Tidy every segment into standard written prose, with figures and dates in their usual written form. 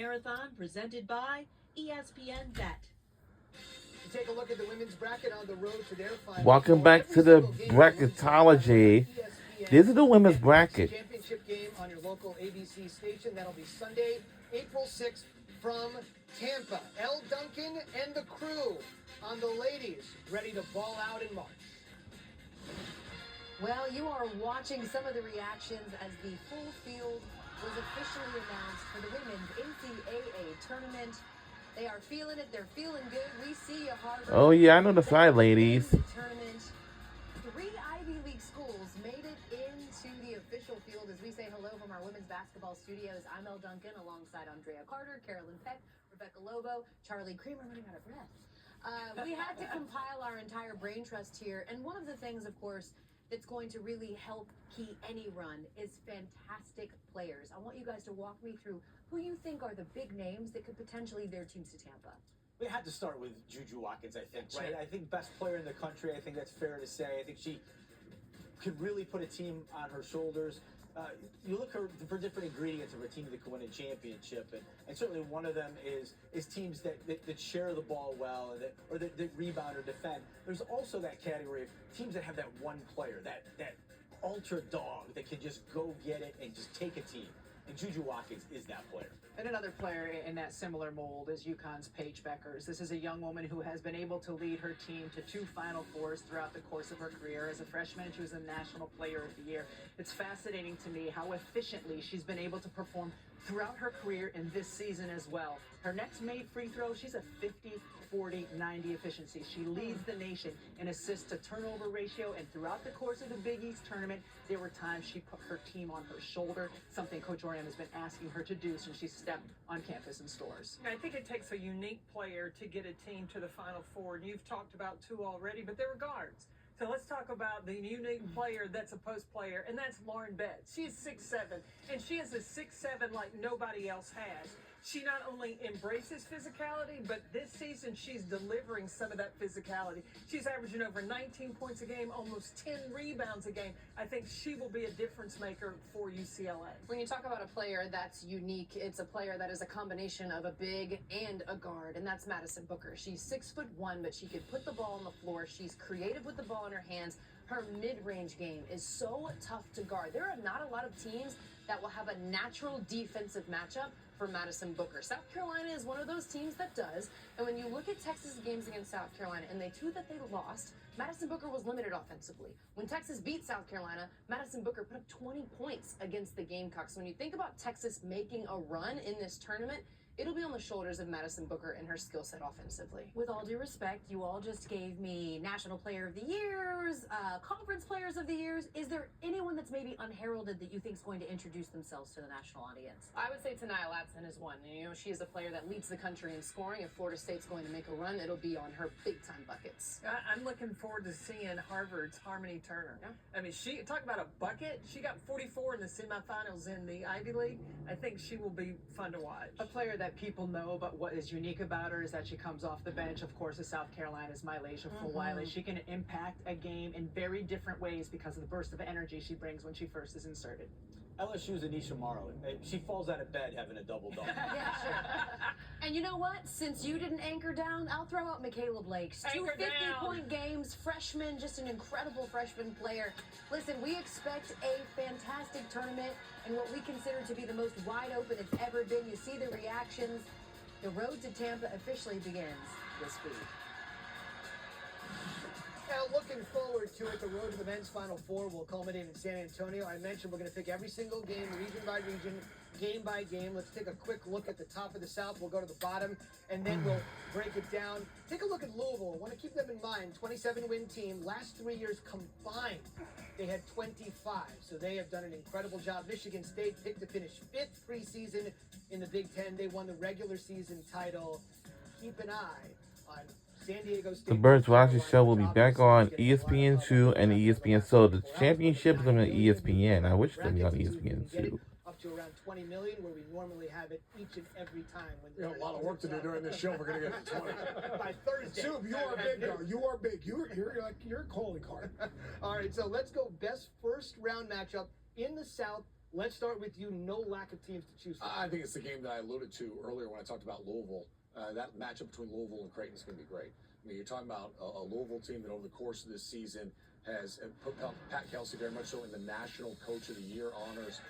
Marathon presented by ESPN Bet. Take a look at the women's bracket on the road to their final. Welcome back to the bracketology. This is the women's bracket. Championship game on your local ABC station. That'll be Sunday, April 6th from Tampa. Elle Duncan and the crew on the ladies, ready to ball out in March. Well, you are watching some of the reactions as the full field was officially announced for the women's NCAA tournament. They are feeling it. They're feeling good. We see you, Harvard. Oh, yeah, I know the side, ladies. The tournament. 3 Ivy League schools made it into the official field as we say hello from our women's basketball studios. I'm Elle Duncan alongside Andrea Carter, Carolyn Peck, Rebecca Lobo, Charlie Creamer, running out of breath. We had to compile our entire brain trust here. And one of the things, of course, that's going to really help key any run is fantastic players. I want you guys to walk me through who you think are the big names that could potentially lead their teams to Tampa. We had to start with Juju Watkins, I think, right? Sure. I think best player in the country. I think that's fair to say. I think she could really put a team on her shoulders. You look for different ingredients of a team that can win a championship, and certainly one of them is teams that share the ball well, or that rebound or defend. There's also that category of teams that have that one player, that ultra dog that can just go get it and just take a team. And Juju Watkins is that player. And another player in that similar mold is UConn's Paige Beckers. This is a young woman who has been able to lead her team to 2 Final Fours throughout the course of her career. As a freshman, she was a National Player of the Year. It's fascinating to me how efficiently she's been able to perform throughout her career in this season as well. Her next made free throw, she's a 50-40-90 efficiency. She leads the nation in assist to turnover ratio, and throughout the course of the Big East tournament, there were times she put her team on her shoulder, something Coach Oriam has been asking her to do since she stepped on campus in Stores. I think it takes a unique player to get a team to the Final Four, and you've talked about 2 already, but they're guards. So let's talk about the unique player that's a post player, and that's Lauren Betts. She's 6'7", and she is a 6'7" like nobody else has. She not only embraces physicality, but this season she's delivering some of that physicality. She's averaging over 19 points a game, almost 10 rebounds a game. I think she will be a difference maker for UCLA. When you talk about a player that's unique, it's a player that is a combination of a big and a guard, and that's Madison Booker. She's 6'1", but she can put the ball on the floor. She's creative with the ball in her hands. Her mid-range game is so tough to guard. There are not a lot of teams that will have a natural defensive matchup for Madison Booker. South Carolina is one of those teams that does. And when you look at Texas games against South Carolina, and the 2 that they lost, Madison Booker was limited offensively. When Texas beat South Carolina, Madison Booker put up 20 points against the Gamecocks. So when you think about Texas making a run in this tournament, it'll be on the shoulders of Madison Booker and her skill set offensively. With all due respect, you all just gave me National Player of the Years, Conference Players of the Years. Is there anyone that's maybe unheralded that you think is going to introduce themselves to the national audience? I would say Tanaya Latson is one. You know, she is a player that leads the country in scoring. If Florida State's going to make a run, it'll be on her big-time buckets. I'm looking forward to seeing Harvard's Harmony Turner. Yeah. I mean, she talk about a bucket. She got 44 in the semifinals in the Ivy League. I think she will be fun to watch. A player that people know, but what is unique about her is that she comes off the bench. Of course, as South Carolina's Mylasia Fulwiley. She can impact a game in very different ways because of the burst of energy she brings when she first is inserted. LSU's Anisha Morrow. She falls out of bed having a double-double. Yeah, sure. And you know what? Since you didn't anchor down, I'll throw out Michaela Blakes. 2 Anchor 50-point games, freshman, just an incredible freshman player. Listen, we expect a fantastic tournament and what we consider to be the most wide open it's ever been. You see the reactions. The road to Tampa officially begins this week. Now, looking forward to it, the road to the men's Final Four will culminate in San Antonio. I mentioned we're going to pick every single game, region by region, game by game. Let's take a quick look at the top of the South. We'll go to the bottom, and then we'll break it down. Take a look at Louisville. I want to keep them in mind. 27-win team. Last 3 years combined, they had 25. So they have done an incredible job. Michigan State picked to finish 5th preseason in the Big Ten. They won the regular season title. Keep an eye on San Diego State. The Birds Watching Show will be back on ESPN2 and ESPN. So the championship is on ESPN. I wish it would be on ESPN2. Up to around 20 million, where we normally have it each and every time. When we have a lot of work to do during this show. We're gonna get to 20 by Thursday. Soup, you are big, though. You are big. You're a calling card. All right, so let's go. Best first round matchup in the South. Let's start with you. No lack of teams to choose from. I think it's the game that I alluded to earlier when I talked about Louisville. That matchup between Louisville and Creighton is going to be great. I mean, you're talking about a Louisville team that over the course of this season has put Pat Kelsey very much so in the National Coach of the Year honors.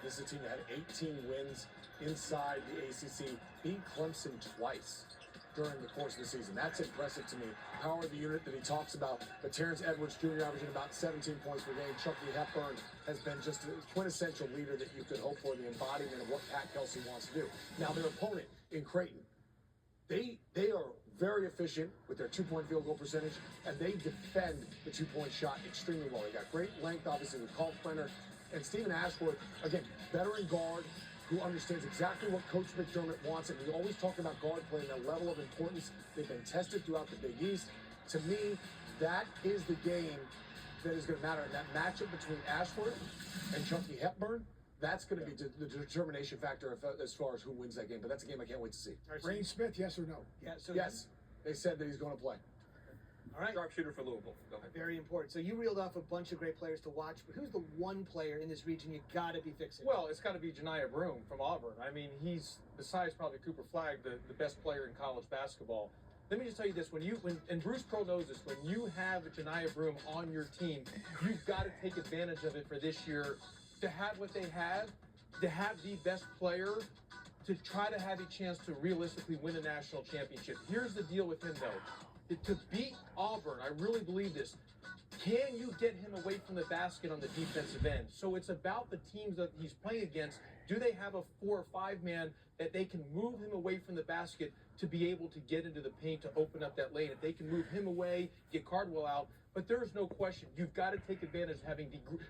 This is a team that had 18 wins inside the ACC, beat Clemson twice during the course of the season. That's impressive to me. Power of the unit that he talks about. But Terrence Edwards Jr. averaging about 17 points per game. Chucky Hepburn has been just a quintessential leader that you could hope for, the embodiment of what Pat Kelsey wants to do. Now, their opponent in Creighton, they are very efficient with their two-point field goal percentage, and they defend the two-point shot extremely well. They got great length, obviously, with Kalkbrenner and Stephen Ashworth. Again, veteran guard who understands exactly what Coach McDermott wants, and we always talk about guard play and the level of importance. They've been tested throughout the Big East. To me, that is the game that is going to matter. And that matchup between Ashworth and Chucky Hepburn, that's going to be the determination factor as far as who wins that game. But that's a game I can't wait to see. Rain Smith, yes or no? Yeah, so Yes. They said that he's going to play. All right. Sharpshooter for Louisville. Go ahead. Very important. So you reeled off a bunch of great players to watch, but who's the one player in this region you got to be fixing? Well, it's got to be Janiah Broome from Auburn. I mean, he's, besides probably Cooper Flagg, the best player in college basketball. Let me just tell you this: and Bruce Pearl knows this, when you have Janiah Broome on your team, you've got to take advantage of it for this year. To have what they have, to have the best player, to try to have a chance to realistically win a national championship. Here's the deal with him, though. To beat Auburn, I really believe this. Can you get him away from the basket on the defensive end? So it's about the teams that he's playing against. Do they have a 4 or 5 man that they can move him away from the basket to be able to get into the paint to open up that lane? If they can move him away, get Cardwell out. But there's no question, you've got to take advantage of having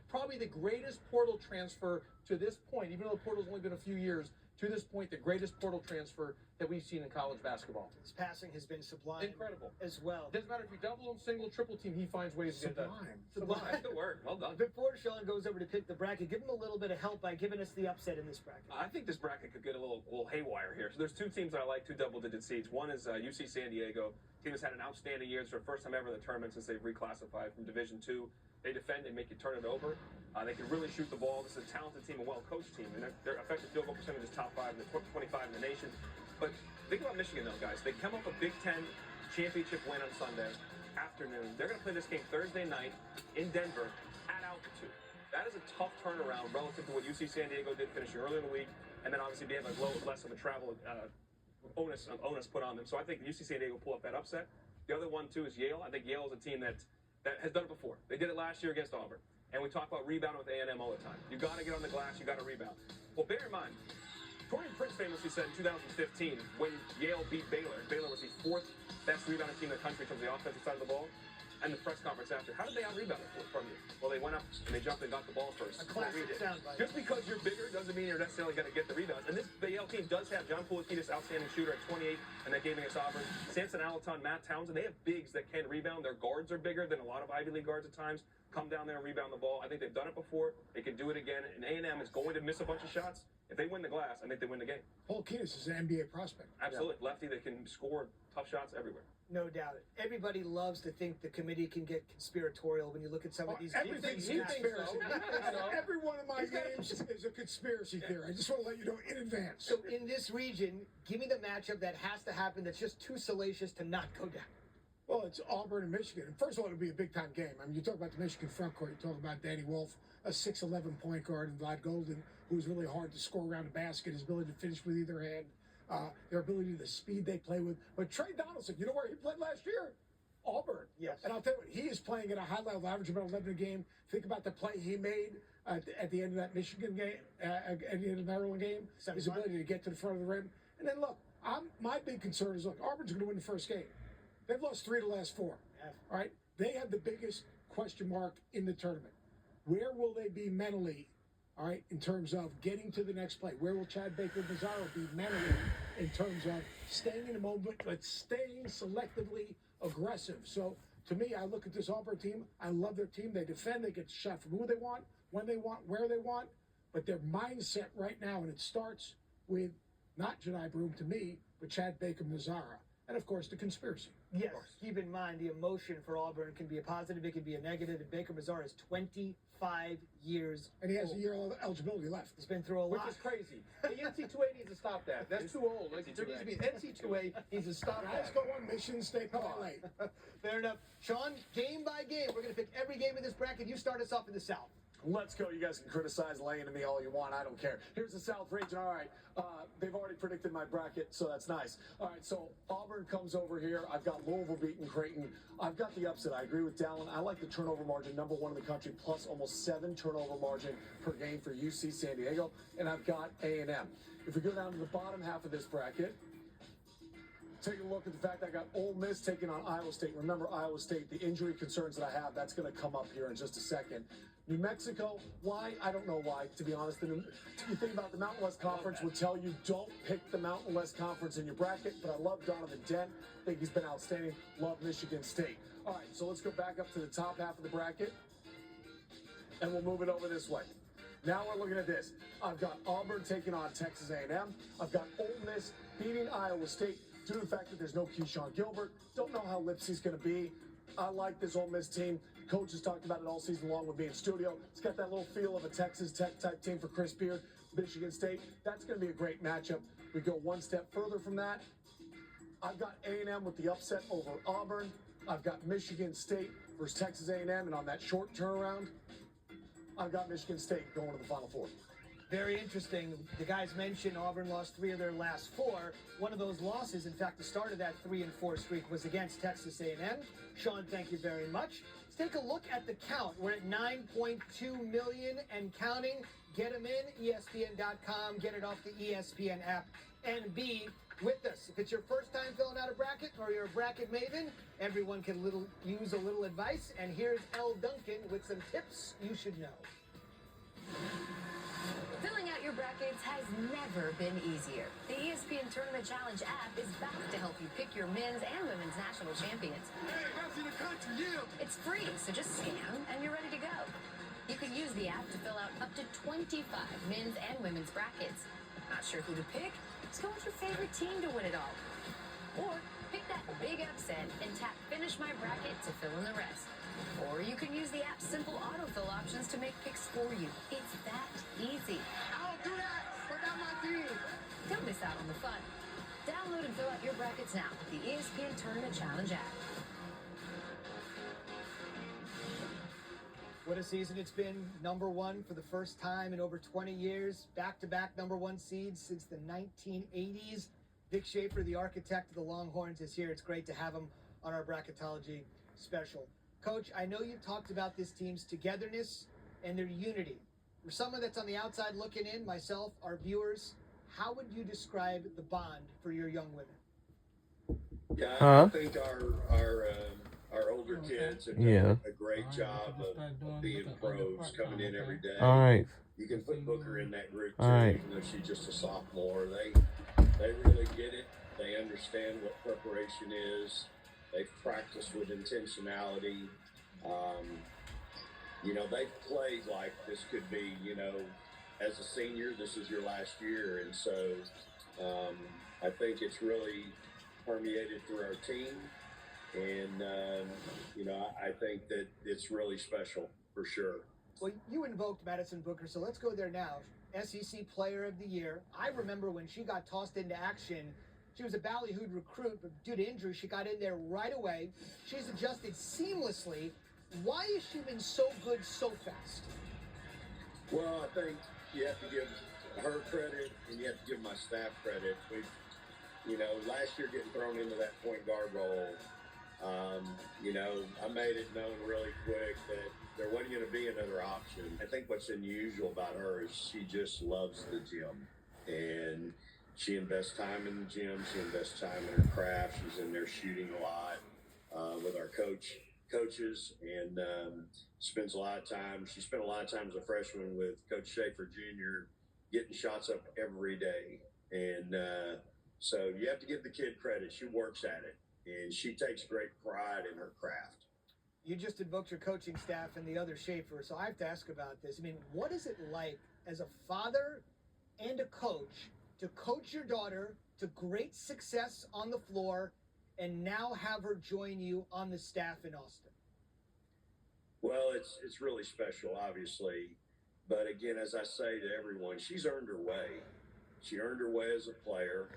probably the greatest portal transfer to this point, even though the portal's only been a few years, to this point, the greatest portal transfer that we've seen in college basketball. His passing has been sublime. Incredible. As well. Doesn't matter if you double him, single, triple team, he finds ways to get that. Sublime. That's the word. Well done. Before Sean goes over to pick the bracket, give him a little bit of help by giving us the upset in this bracket. I think this bracket could get a little haywire here. So there's two teams I like, two double-digit seeds. One is UC San Diego. Team has had an outstanding year. It's their first time ever in the tournament since they've reclassified from Division II. They defend, they make you turn it over. They can really shoot the ball. This is a talented team, a well-coached team, and their effective field goal percentage is top 5 in the 25 in the nation. But think about Michigan, though, guys. They come up a Big Ten championship win on Sunday afternoon. They're going to play this game Thursday night in Denver at altitude. That is a tough turnaround relative to what UC San Diego did finishing earlier in the week, and then obviously they have less of a travel onus put on them. So I think UC San Diego will pull up that upset. The other one, too, is Yale. I think Yale is a team that has done it before. They did it last year against Auburn. And we talk about rebounding with A&M all the time. You got to get on the glass. You got to rebound. Well, bear in mind, Torian Prince famously said in 2015 when Yale beat Baylor, Baylor was the 4th best rebounding team in the country from the offensive side of the ball. And the press conference after, how did they out-rebound it from you? Well, they went up and they jumped and got the ball first. A classic soundbite. Just because you're bigger doesn't mean you're necessarily going to get the rebounds. And this Yale team does have John Poulikitis, outstanding shooter at 28 in that game against Auburn. Samson Alaton, Matt Townsend, they have bigs that can rebound. Their guards are bigger than a lot of Ivy League guards at times. Come down there and rebound the ball. I think they've done it before. They can do it again. And A&M is going to miss a bunch of shots. If they win the glass, I think they win the game. Paul Keenis is an NBA prospect. Absolutely. Yeah. Lefty that can score tough shots everywhere. No doubt. Everybody loves to think the committee can get conspiratorial when you look at some of these Everything's a conspiracy. Every one of my games is a conspiracy theory. I just want to let you know in advance. So in this region, give me the matchup that has to happen that's just too salacious to not go down. Well, it's Auburn and Michigan. And first of all, it'll be a big-time game. I mean, you talk about the Michigan front court. You talk about Danny Wolf, a 6'11" point guard, and Vlad Golden, who's really hard to score around the basket, his ability to finish with either hand, their ability, the speed they play with. But Trey Donaldson, you know where he played last year? Auburn. Yes. And I'll tell you what, he is playing at a high level, average about 11 a game. Think about the play he made at the end of that Michigan game, at the end of the Maryland game, his ability to get to the front of the rim. And then, look, my big concern is, look, Auburn's going to win the first game. They've lost 3 of the last 4. Yeah. All right? They have the biggest question mark in the tournament. Where will they be mentally, all right, in terms of getting to the next play? Where will Chad Baker-Mazara be mentally in terms of staying in the moment, but staying selectively aggressive? So, to me, I look at this Auburn team. I love their team. They defend. They get the shot from who they want, when they want, where they want. But their mindset right now, and it starts with not Janiah Broome to me, but Chad Baker-Mazara. and of course the conspiracy. Yes, keep in mind the emotion for Auburn can be a positive, it can be a negative, and Baker Mazar is 25 years And he has old. a year of eligibility left. He's been through a Which lot. is crazy. The NC2A needs to stop that. That's too old. Like, there needs to be NC2A needs to stop Guys that. go on Michigan State play late. Fair enough. Sean, game by game, we're going to pick every game in this bracket. You start us off in the South. Let's go. You guys can criticize laying to me all you want. I don't care. Here's the South region. All right. They've already predicted my bracket, so that's nice. All right. So Auburn comes over here. I've got Louisville beating Creighton. I've got the upset. I agree with Dallin. I like the turnover margin, #1 in the country, plus almost 7 turnover margin per game for UC San Diego. And I've got A&M. If we go down to the bottom half of this bracket, take a look at the fact I got Ole Miss taking on Iowa State. Remember, Iowa State, the injury concerns that I have, that's going to come up here in just a second. New Mexico, why? I don't know why, to be honest. You think about the Mountain West Conference would tell you don't pick the Mountain West Conference in your bracket, but I love Donovan Dent. I think he's been outstanding. Love Michigan State. All right, so let's go back up to the top half of the bracket, and we'll move it over this way. Now we're looking at this. I've got Auburn taking on Texas A&M. I've got Ole Miss beating Iowa State due to the fact that there's no Keyshawn Gilbert. Don't know how Lipsey's going to be. I like this Ole Miss team. Coach has talked about it all season long with me in studio. It's got that little feel of a Texas Tech type team for Chris Beard, Michigan State. That's going to be a great matchup. We go one step further from that. I've got A&M with the upset over Auburn. I've got Michigan State versus Texas A&M, and on that short turnaround, I've got Michigan State going to the Final Four. Very interesting. The guys mentioned Auburn lost 3 of their last 4. One of those losses, in fact, the start of that 3-4 streak was against Texas A&M. Sean, thank you very much. Let's take a look at the count. We're at 9.2 million and counting. Get them in, ESPN.com. Get it off the ESPN app and be with us. If it's your first time filling out a bracket or you're a bracket maven, everyone can use a little advice. And here's Elle Duncan with some tips you should know. Filling out your brackets has never been easier. The ESPN Tournament Challenge app is back to help you pick your men's and women's national champions. Hey, best in the country, yeah! It's free, so just scan and you're ready to go. You can use the app to fill out up to 25 men's and women's brackets. Not sure who to pick? Just go with your favorite team to win it all. Or pick that big upset and tap Finish My Bracket to fill in the rest. Or you can use the app's simple autofill options to make picks for you. It's that easy. I'll do that! Put out my team! Don't miss out on the fun. Download and fill out your brackets now with the ESPN Tournament Challenge app. What a season it's been. #1 for the first time in over 20 years. Back-to-back #1 seeds since the 1980s. Dick Schaefer, the architect of the Longhorns, is here. It's great to have him on our bracketology special. Coach, I know you've talked about this team's togetherness and their unity. For someone that's on the outside looking in, myself, our viewers, how would you describe the bond for your young women? Yeah, I think our older kids have done a great job of being pros, coming in every day. All right. You can put Booker in that group too, All right. even though she's just a sophomore. They really get it. They understand what preparation is. They've practiced with intentionality. They've played like this could be, as a senior, this is your last year. And so I think it's really permeated through our team. And, I think that it's really special for sure. Well, you invoked Madison Booker, so let's go there now. SEC Player of the Year. I remember when she got tossed into action. She was a ballyhooed recruit, but due to injury, she got in there right away. She's adjusted seamlessly. Why has she been so good so fast? Well, I think you have to give her credit and you have to give my staff credit. Last year getting thrown into that point guard role, I made it known really quick that there wasn't going to be another option. I think what's unusual about her is she just loves the gym. And she invests time in the gym. She invests time in her craft. She's in there shooting a lot with our coaches, and spends a lot of time. She spent a lot of time as a freshman with Coach Schaefer Jr. getting shots up every day. And so you have to give the kid credit. She works at it, and she takes great pride in her craft. You just invoked your coaching staff and the other Schaefer, so I have to ask about this. I mean, what is it like as a father and a coach to coach your daughter to great success on the floor and now have her join you on the staff in Austin? Well, it's really special, obviously. But again, as I say to everyone, she's earned her way. She earned her way as a player.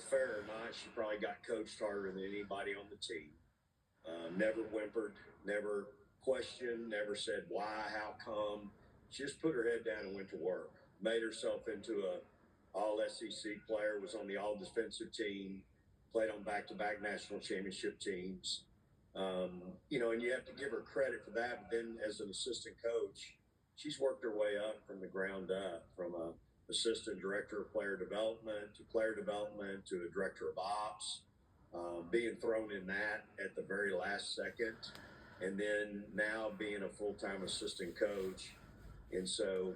Fair or not, she probably got coached harder than anybody on the team. Never whimpered, never questioned, never said why, how come. She just put her head down and went to work. Made herself into a all-SEC player, was on the all-defensive team, played on back-to-back national championship teams. And you have to give her credit for that. But then as an assistant coach, she's worked her way up from the ground up, from a assistant director of player development to a director of ops, being thrown in that at the very last second, and then now being a full-time assistant coach. And so,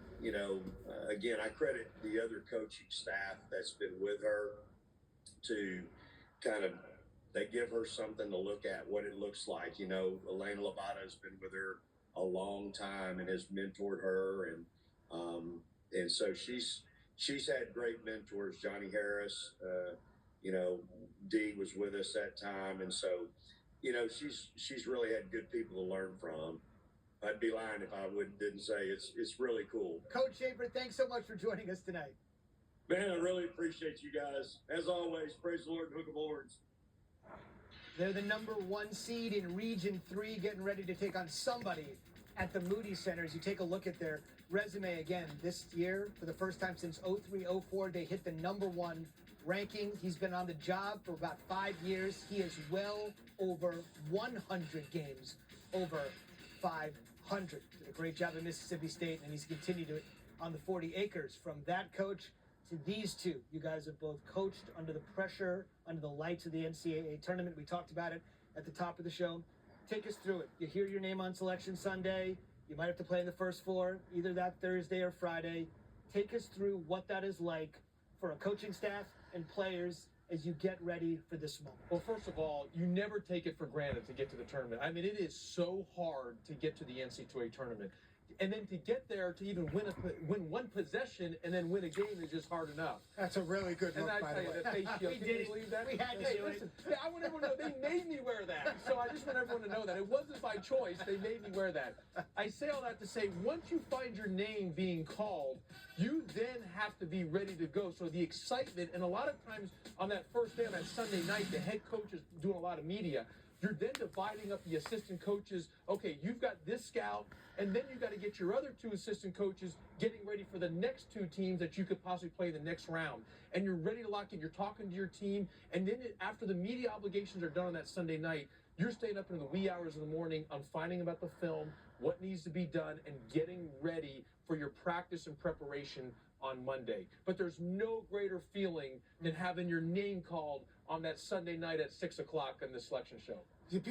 again, I credit the other coaching staff that's been with her to they give her something to look at, what it looks like. Elena Lobata has been with her a long time and has mentored her. And so she's had great mentors. Johnny Harris, Dee was with us that time. And so, she's really had good people to learn from. I'd be lying if I didn't say it's really cool. Coach Schaefer, thanks so much for joining us tonight. Man, I really appreciate you guys. As always, praise the Lord and hook 'em horns. They're the #1 seed in Region 3, getting ready to take on somebody at the Moody Center. As you take a look at their resume again, this year, for the first time since 03-04, they hit the #1 ranking. He's been on the job for about 5 years. He is well over 100 games, over 500. Did a great job at Mississippi State, and he's continued it on the 40 acres. From that coach to these two, you guys have both coached under the pressure, under the lights of the NCAA tournament. We talked about it at the top of the show. Take us through it. You hear your name on Selection Sunday. You might have to play in the first four, either that Thursday or Friday. Take us through what that is like for a coaching staff and players as you get ready for this moment. Well, first of all, you never take it for granted to get to the tournament. I mean, it is so hard to get to the NCAA tournament. And then to get there, to even win one possession and then win a game is just hard enough. That's a really good look, and I by tell the you, way. the face shield, We can did you it. believe that? We had to Hey, do it. listen, I want everyone to know they made me wear that. So I just want everyone to know that. It wasn't by choice. They made me wear that. I say all that to say, once you find your name being called, you then have to be ready to go. So the excitement, and a lot of times on that first day, on that Sunday night, the head coach is doing a lot of media. You're then dividing up the assistant coaches. Okay, you've got this scout, and then you've got to get your other two assistant coaches getting ready for the next two teams that you could possibly play the next round. And you're ready to lock in. You're talking to your team. And then after the media obligations are done on that Sunday night, you're staying up in the wee hours of the morning on finding about the film, what needs to be done, and getting ready for your practice and preparation on Monday. But there's no greater feeling than having your name called on that Sunday night at 6 o'clock on the selection show. See,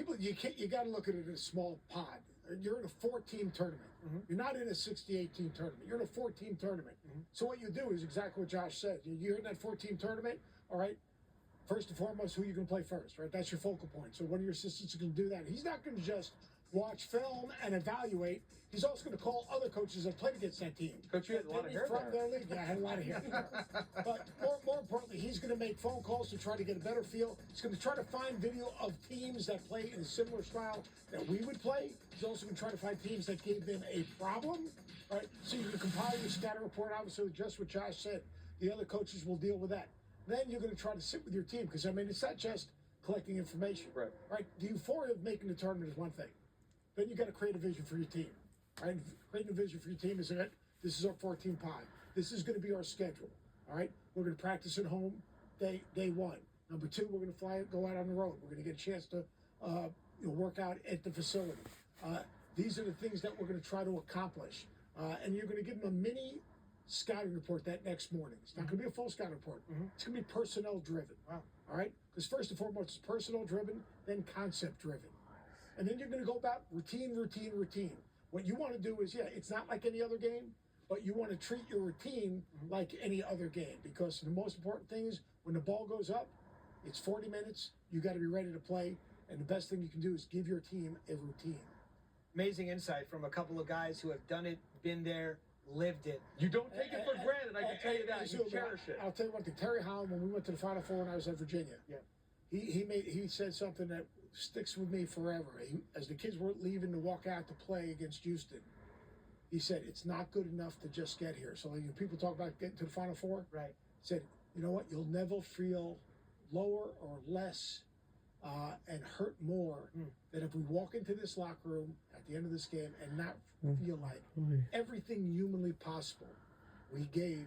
you got to look at it in a small pod. You're in a 4-team tournament. Mm-hmm. You're not in a 68-team tournament. You're in a 4-team tournament. Mm-hmm. So what you do is exactly what Josh said. You're in that 4-team tournament, all right? First and foremost, who you're going to play first, right? That's your focal point. So one of your assistants is going to do that. He's not going to just watch film and evaluate. He's also going to call other coaches that played against that team. Coach, you had a lot of hair from there. their league. Yeah, I had a lot of hair. But more importantly, he's going to make phone calls to try to get a better feel. He's going to try to find video of teams that play in a similar style that we would play. He's also going to try to find teams that gave them a problem, right? So you can compile your scatter report, obviously, just what Josh said. The other coaches will deal with that. Then you're going to try to sit with your team because, I mean, it's not just collecting information. Right? The euphoria of making the tournament is one thing. Then you got to create a vision for your team. Right? Creating a vision for your team is that this is our 14 pod. This is going to be our schedule. All right? We're going to practice at home day one. Number two, we're going to go out on the road. We're going to get a chance to work out at the facility. These are the things that we're going to try to accomplish. And you're going to give them a mini scouting report that next morning. It's not going to be a full scouting report. It's going to be personnel driven. Wow. All right? Because first and foremost, it's personnel driven, then concept driven. And then you're going to go about routine. What you want to do is, it's not like any other game, but you want to treat your routine like any other game. Because the most important thing is when the ball goes up, it's 40 minutes. You got to be ready to play. And the best thing you can do is give your team a routine. Amazing insight from a couple of guys who have done it, been there, lived it. You don't take it for granted. I can tell you that. You So, cherish it. I'll tell you one thing. Terry Holland, when we went to the Final Four when I was at Virginia, he said something that sticks with me forever. As the kids were leaving to walk out to play against Houston, he said, it's not good enough to just get here. So people talk about getting to the Final Four. Right. He said, you know what? You'll never feel lower or less and hurt more than if we walk into this locker room at the end of this game and not feel like everything humanly possible we gave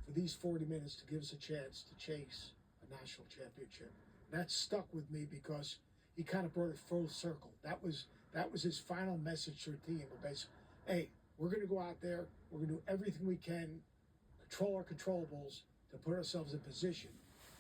for these 40 minutes to give us a chance to chase a national championship. That stuck with me because he kind of brought it full circle. That was his final message to the team. Basically, hey, we're going to go out there. We're going to do everything we can, control our controllables to put ourselves in position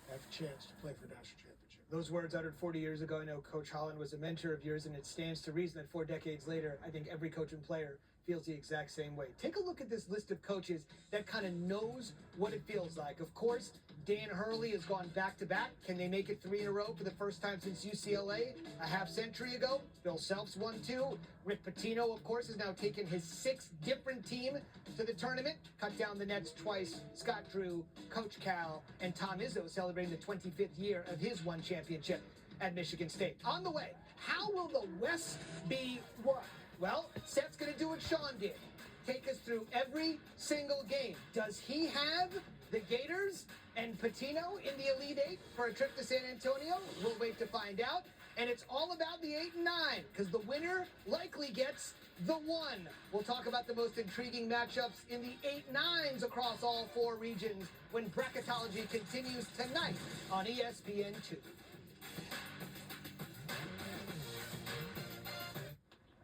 to have a chance to play for national championship. Those words uttered 40 years ago. I know Coach Holland was a mentor of yours, and it stands to reason that 4 decades later, I think every coach and player feels the exact same way. Take a look at this list of coaches that kind of knows what it feels like. Of course, Dan Hurley has gone back-to-back. Can they make it 3 in a row for the first time since UCLA a half-century ago? Bill Self's won 2. Rick Pitino, of course, has now taken his 6th different team to the tournament. Cut down the nets twice. Scott Drew, Coach Cal, and Tom Izzo celebrating the 25th year of his one championship at Michigan State. On the way, how will the West be won? Well, Seth's going to do what Sean did. Take us through every single game. Does he have the Gators and Pitino in the Elite Eight for a trip to San Antonio? We'll wait to find out. And it's all about the 8 and 9, because the winner likely gets the 1. We'll talk about the most intriguing matchups in the 8-9s across all 4 regions when bracketology continues tonight on ESPN2.